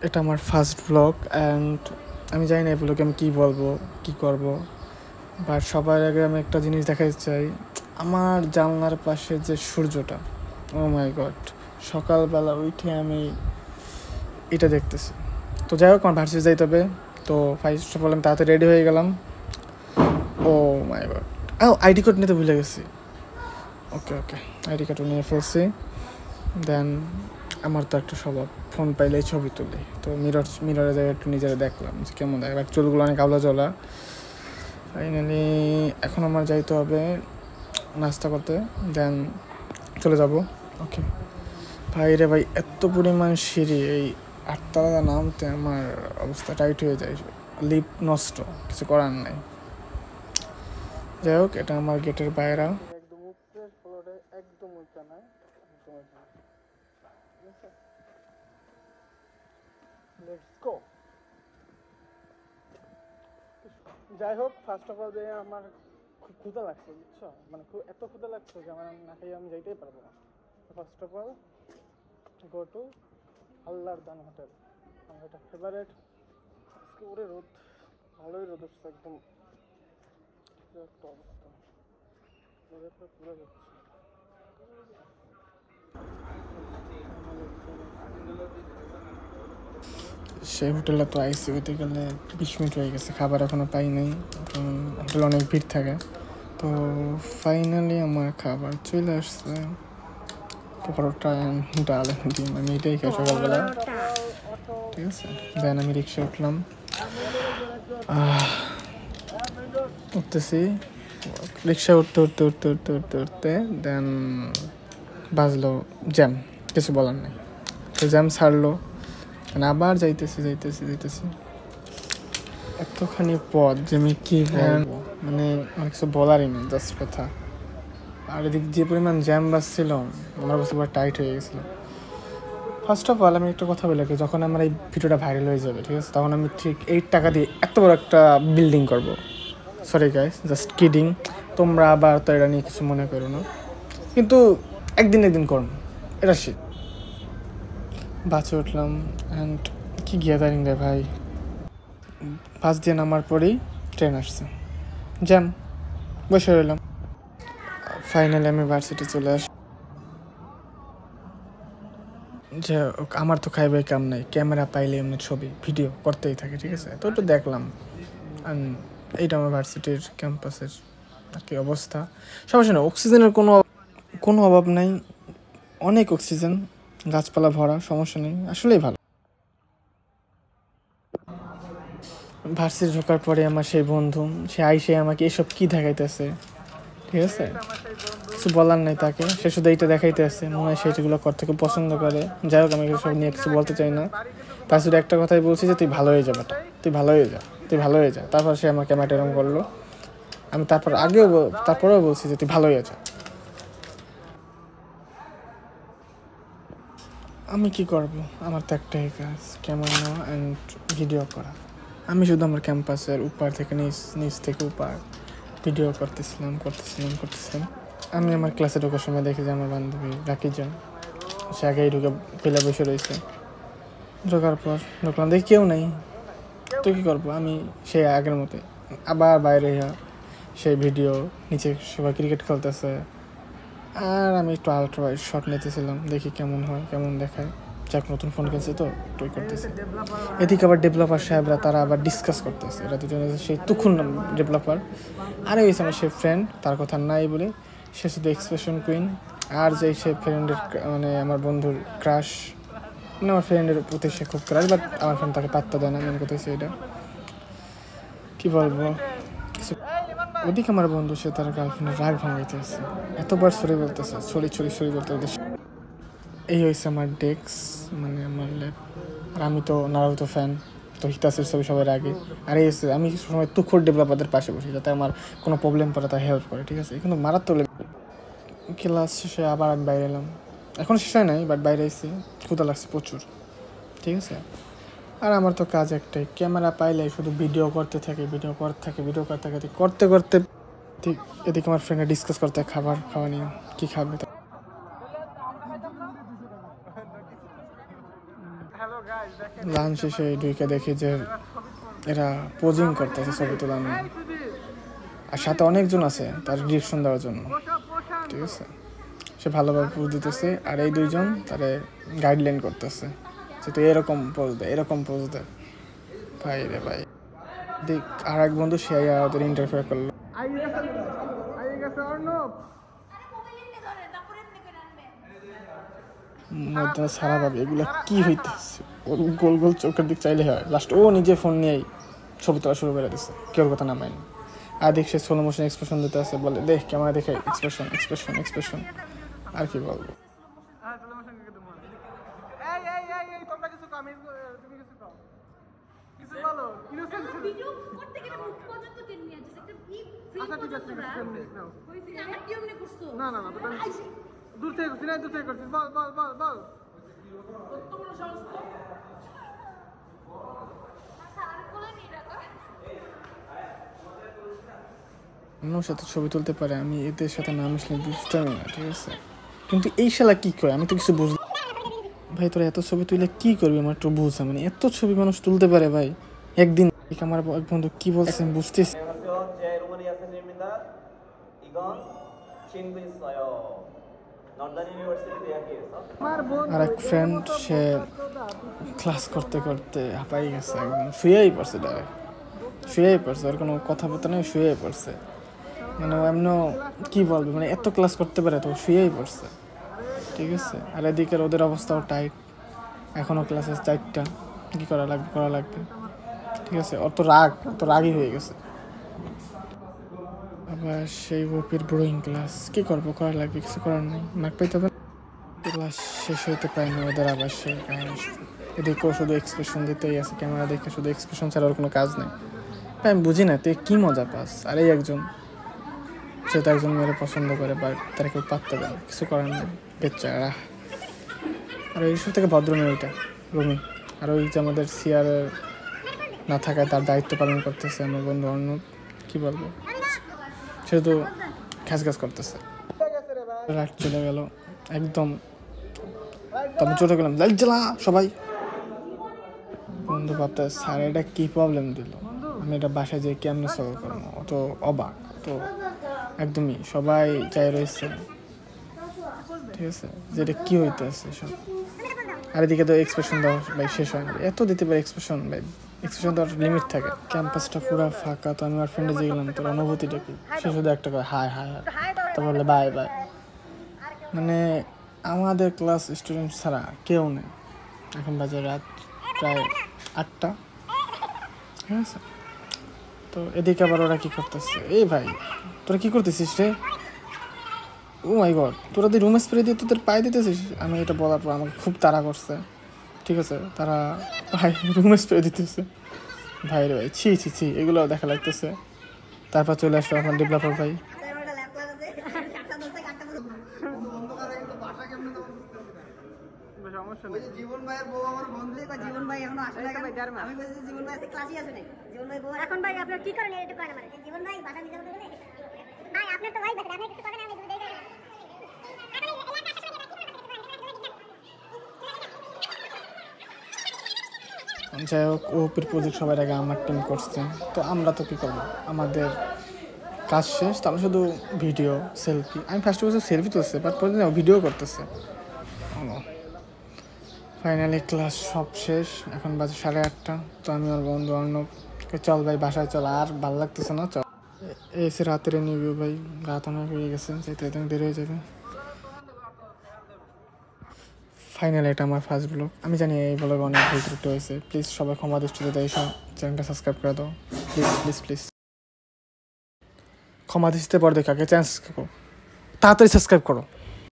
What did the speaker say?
এটা আমার first blog and আমি জানি না এই ব্লগে আমি কী বলবো কী করব, বাট সবার আগে আমি একটা জিনিস দেখাতে চাই, আমার জানলার পাশে যে সূর্যটা, ও মাই গড, সকালবেলা উঠে আমি এটা দেখতেছি। তো যাই হোক, আমার ভার্সিটি যাইতে হবে। তো ফার্স্ট অফ অল আমি তাড়াতাড়ি রেডি হয়ে গেলাম। ও মাই গড, আইডি কার্ড নিতে ভুলে গেছি। ওকে আইডি কার্ডও নিয়ে ফেলছি। দেন আমার তো একটা স্বভাব, ফোন পাইলেই ছবি তুলি। তো মিররে যাই একটু নিজেরা দেখলাম যে কেমন দেখে, বাট চুলগুলো অনেক আওলা জ্বলা। ফাইনালি এখন আমার যাইতে হবে নাস্তা করতে, দেন চলে যাব। ওকে ভাই রে ভাই, এত পরিমাণ সিঁড়ি, এই 8 তলা নামতে আমার অবস্থা টাইট হয়ে যায়, লিপ নষ্ট, কিছু করার নাই। যাই হোক, এটা আমার গেটের বাইরে, একদম উপরের ফ্লোরে, একদম উঁচানায়, লেটস গো। যাই হোক, ফার্স্ট অফ অল যে আমার খুব ক্ষুধা লাগছে, বুঝছো, মানে এত ক্ষুধা লাগছে যে আমার না খাইয়ে আমি যাইতেই পারবো না। First of all go to আল্লাহর দান হোটেল, আমার এটা ফেভারেট। আজকে ওরে রোদ, ভালোই রোদ উঠছে, একদম একটা অবস্থা, রোদের পর পুরো যাচ্ছে। সেই হোটেলে তো আইসি, হইতে গেলে 20 মিনিট হয়ে গেছে, খাবার এখনও পাই নাই, হোটেলে অনেক ভিড় থাকে। তো ফাইনালি আমার খাবার চলে আসছে, পরোটা ডাল ডিম, আমি এটাই খাই সকালবেলা, ঠিক আছে। দেন আমি রিক্সা উঠলাম, উঠতেছি, রিক্সা উঠতে উঠতে উঠতে উঠতে উঠতে উঠতে দেন বাজলো জ্যাম, কিছু বলার নেই। তো জ্যাম ছাড়লো, মানে আবার যাইতেছি এতখানি পথ যে আমি কী বলবো, মানে আমার কিছু বলারই নেই, জাস্ট কথা। আর এদিক যে পরিমাণ জ্যাম বাজছিল, আমার কাছে পুরো টাইট হয়ে গেছিলো। ফার্স্ট অফ অল আমি একটা কথা বলে রাখি, যখন আমার এই ভিডিওটা ভাইরাল হয়ে যাবে, ঠিক আছে, তখন আমি ঠিক 8 টাকা দিয়ে এত বড় একটা বিল্ডিং করব। সরি গাইস, জাস্ট কিডিং, তোমরা আবার তো এটা নিয়ে কিছু মনে করো না, কিন্তু একদিন করুন, এটা শীত। বাসে উঠলাম অ্যান্ড কি গ্যাদারিং রে ভাই, বাস দিয়ে নামার পরেই ট্রেন আসছে, জ্যাম, বসে রইলাম। ফাইনালি আমি ভার্সিটি চলে আসি। যে আমার তো খাইবে কাম নাই, ক্যামেরা পাইলে এমনি ছবি ভিডিও করতেই থাকে, ঠিক আছে। তো একটু দেখলাম, এইটা আমার ভার্সিটির ক্যাম্পাসের আর কি অবস্থা। সমস্যা নেই, অক্সিজেনের কোনো অভাব নাই, অনেক অক্সিজেন, গাছপালা ভরা, সমস্যা নেই, আসলেই ভালো। ভার্সিটি ঢোকার পরে আমার সেই বন্ধু, সে আইসে আমাকে এসব কি দেখাইতেছে, ঠিক আছে, কিছু বলার নাই তাকে, সে শুধু এইটা দেখাইতে আসছে, মনে হয় সেগুলো করতে খুব পছন্দ করে। যাই হোক, আমি সব নিয়ে কিছু বলতে চাই না, তার শুধু একটা কথাই বলছি যে তুই ভালো হয়ে যা বেটা, তুই ভালো হয়ে যা। তারপর সে আমাকে ম্যাটেরম করলো, আমি তারপরেও বলছি যে তুই ভালো হয়ে যা। আমি কি করব, আমার তো একটাই কাজ, ক্যামেরা নেওয়া অ্যান্ড ভিডিও করা। আমি শুধু আমার ক্যাম্পাসের উপর থেকে নিচ থেকে উপর ভিডিও করতেছিলাম। আমি আমার ক্লাসে ঢোকার সময় দেখি যে আমার বান্ধবী রাকিজন, সে আগেই ঢুকে পেলে বসে রয়েছে। ঢুকলাম, দেখি কেউ নেই, তো কী করবো, আমি সেই আগের মতো আবার বাইরে সেই ভিডিও, নিচে সবাই ক্রিকেট খেলতেছে, আর আমি একটু আলট্রা ওয়াইড শট নিতেছিলাম, দেখি কেমন হয়, কেমন দেখায়। যাক, নতুন ফোন কিনছে তো ট্রাই করতেছে। এদিকে আবার ডেভেলপার সাহেবরা, তারা আবার ডিসকাস করতেছে, এরা দুজন সেই তুখুন ডেভেলপার, আর হয়েছে আমার সে ফ্রেন্ড, তার কথা নাই বলে, সে শুধু এক্সপ্রেশন কুইন। আর যে সে ফ্রেন্ডের, মানে আমার বন্ধুর ক্রাশ, মানে আমার ফ্রেন্ডের প্রতি সে খুব ক্রাশ, বাট আমার ফ্রেন্ড তাকে পাত্তা দেয় না, মেন কথা হচ্ছে এটা। কী বলবো, কিছু। ওদিকে আমার বন্ধু, সে তার গার্লফ্রেন্ডের রাগ ভাঙাইতেছে, এতবার সরি বলতেছে, সরি বলতে। এই হয়েছে আমার ডেস্ক, মানে আমার ল্যাব। আর আমি তো নারুতো ফ্যান, তো হিতাসের ছবি সবার আগে। আর এই আমি সময় তুখোর ডেভেলপারদের পাশে বসি, যাতে আমার কোনো প্রবলেম পড়ে তা হেল্প করে, ঠিক আছে। কিন্তু মারাত্মক ক্লাস শেষে আবার আমি বাইরে এলাম, এখন শেষ হয় নাই, বাট বাইরে এসেছি, ক্ষুধা লাগছে প্রচুর, ঠিক আছে। আর আমার তো কাজ একটাই, ক্যামেরা পাইলে শুধু ভিডিও করতে থাকে, করতে ঠিক। এদিকে আমার ফ্রেন্ডে ডিসকাস করতে খাবার খাওয়া নিয়ে, কী খাবে। হ্যালো লাঞ্চ শেষে ঢুকে দেখি যে এরা পোজিং করতেছে ছবি তোলা নিয়ে, আর সাথে অনেকজন আছে তার ডিরেকশন দেওয়ার জন্য, ঠিক আছে। সে ভালোভাবে পোজ দিতেছে আর এই দুইজন তারে গাইডলাইন করতেছে যে তুই এরকম পোজ দে, এরকম পোজ দে। ভাই রে ভাই, দেখ আর এক বন্ধু সে ওদের ইন্টারফেয়ার করলো। মধ্যে সারা ভাবে এগুলো কি হইতেছে, গোল গোল চোখের দিক চাইলে হয়। লাস্ট ও নিজে ফোন নিয়েই ছবি তোলা শুরু করে দিচ্ছে, কেউ কথা না মাইনি। আর দেখ সে স্লো মোশন এক্সপ্রেশন দিতে আছে, বলে দেখ ক্যামেরা দেখে এক্সপ্রেশন এক্সপ্রেশন এক্সপ্রেশন। আর কি বলবো, দূর থেকে করছি না, দূর থেকে করছিস, বল বল বল বল। অন্যর সাথে ছবি তুলতে পারে, আমি এদের সাথে না মিশলে বুঝতামই না, ঠিক আছে। কিন্তু এই শালা কি করে আমি তো কিছু বুঝলাম। ভাই তোরা এত ছবি তুলে কি করবি আমার একটু বুঝা, মানে এত ছবি মানুষ তুলতে পারে ভাই একদিন। আমার এক বন্ধু কি বলছে আমি বুঝতেছি। আর এক ফ্রেন্ড সে ক্লাস করতে করতে হাঁপাই গেছে, একদম শুয়েই পড়ছে, ডাইরেক্ট শুয়েই পড়ছে, ওর কোনো কথাবার্তা নেই, শুয়েই পড়ছে। মানে এমন কি বলবে, মানে এত ক্লাস করতে পারে তো শুয়েই পড়ছে, ঠিক আছে। আর এদিকে ওদের অবস্থাও টাইট, এখনও ক্লাসে 4টা, কী করা লাগবে, ঠিক আছে। ওর তো রাগই হয়ে গেছে। আবার সেই ওপির ব্রোয়িং ক্লাস, কী করবো, করা লাগবে, কিছু করার নেই, মার্ক পাইতে হবে। ক্লাস শেষ হইতে পারেনি ওদের, আবার সে এদিকেও শুধু এক্সপ্রেশন দিতেই আছে, ক্যামেরা দেখে শুধু এক্সপ্রেশন ছাড়া ওর কোনো কাজ নেই। আমি বুঝি না তুই কী মজা পাস। আর এই একজন, সে তো একজন মেয়ের পছন্দ করে, বা তারা কেউ পাত্তা দেয়, কিছু করার নেই, বেচারা। আর এইসব থেকে ভদ্র মেয়েটা রুমি, আর ওই যে আমাদের সিআরের না থাকায় তার দায়িত্ব পালন করতেছে আমার বন্ধু অর্ণব, কী বলবো, সে তো ঘাস করতেছে। রাত চলে গেল একদম, তবে চলে গেলাম লাইট জ্বালা সবাই। বন্ধু ভাবতে স্যার এটা কী প্রবলেম দিল, আমি এটা বাসায় যেয়ে কেমনে সলভ করবো, অত অবাক, তো একদমই সবাই চাই রয়েছে, ঠিক আছে, যে এটা কী হইতেছে সব। আর এদিকে তো এক্সপ্রেশন দেওয়া ভাই শেষ হয় না, এত দিতে পারে এক্সপ্রেশন ভাই, এক্সপ্রেশন দেওয়ার লিমিট থাকে। ক্যাম্পাসটা পুরো ফাঁকা, তো আমি আর ফ্রেন্ডে যে গেলাম, তোর অনুভূতিটা কি? সে শুধু একটা করে হাই হাই হাই, তারপর বলে বাই বাই। মানে আমাদের ক্লাস স্টুডেন্ট ছাড়া কেউ নেই। এখন বাজে রাত প্রায় 8টা, ঠিক আছে। তো এদিকে আবার ওরা কী করতেছে, এই ভাই তোরা কী করতেছিস রে, ও মাই গড, তোরা তুই রুম স্প্রে দিয়ে তোদের পায়ে দিতেছিস। আমি এটা বলার পর আমাকে খুব তাড়া করছে, ঠিক আছে, তারা ভাই রুম স্প্রে দিতেছে, ভাই রে ভাই ছি ছি ছি, এগুলো দেখা লাগতেছে। তারপর চলে আসলো আমার ডেভেলপার ভাই, জীবন ভাইয়ের বউ আমার বন্ধু, জীবন ভাই এখনো আসে নাই, আমি বলছি জীবন ভাই ক্লাসই আসে নাই, জীবন ভাই বউ এখন। ভাই আপনার কি করেন এটা করেন আমার জীবন ভাই বাসা নিতে হবে ভাই, আপনার তো ভাই বাসা, আপনি কিছু করেন, আমি দেই যাই হোক। ওপির প্রজেক্ট সবার আগে আমার টিম করছে, তো আমরা তো কী করবো, আমাদের কাজ শেষ, তাহলে শুধু ভিডিও সেলফি। আমি ফার্স্টে বছর সেলফি তুলছে, বাট পরে ভিডিও করতেছে। ফাইনালি ক্লাস সব শেষ, এখন বাজে 8:30। তো আমি ওর বন্ধু অর্ণব, চল ভাই বাসায় চল, আর ভালো লাগতেছে না, চল। এসে রাতের নিবি ভাই, রাত অনেক হয়ে গেছে, যেতে দেরি হয়ে যাবে। ফাইনালি এটা আমার ফার্স্ট ব্লগ। আমি জানি এই ব্লগে অনেক ভুল ত্রুটি হয়েছে, প্লিজ সবাই ক্ষমা দৃষ্টিতে দেখো, চ্যানেলটা সাবস্ক্রাইব করে দাও প্লিজ প্লিজ প্লিজ। ক্ষমা দৃষ্টিতে পর দেখো, আগে চ্যানেল তাড়াতাড়ি সাবস্ক্রাইব করো।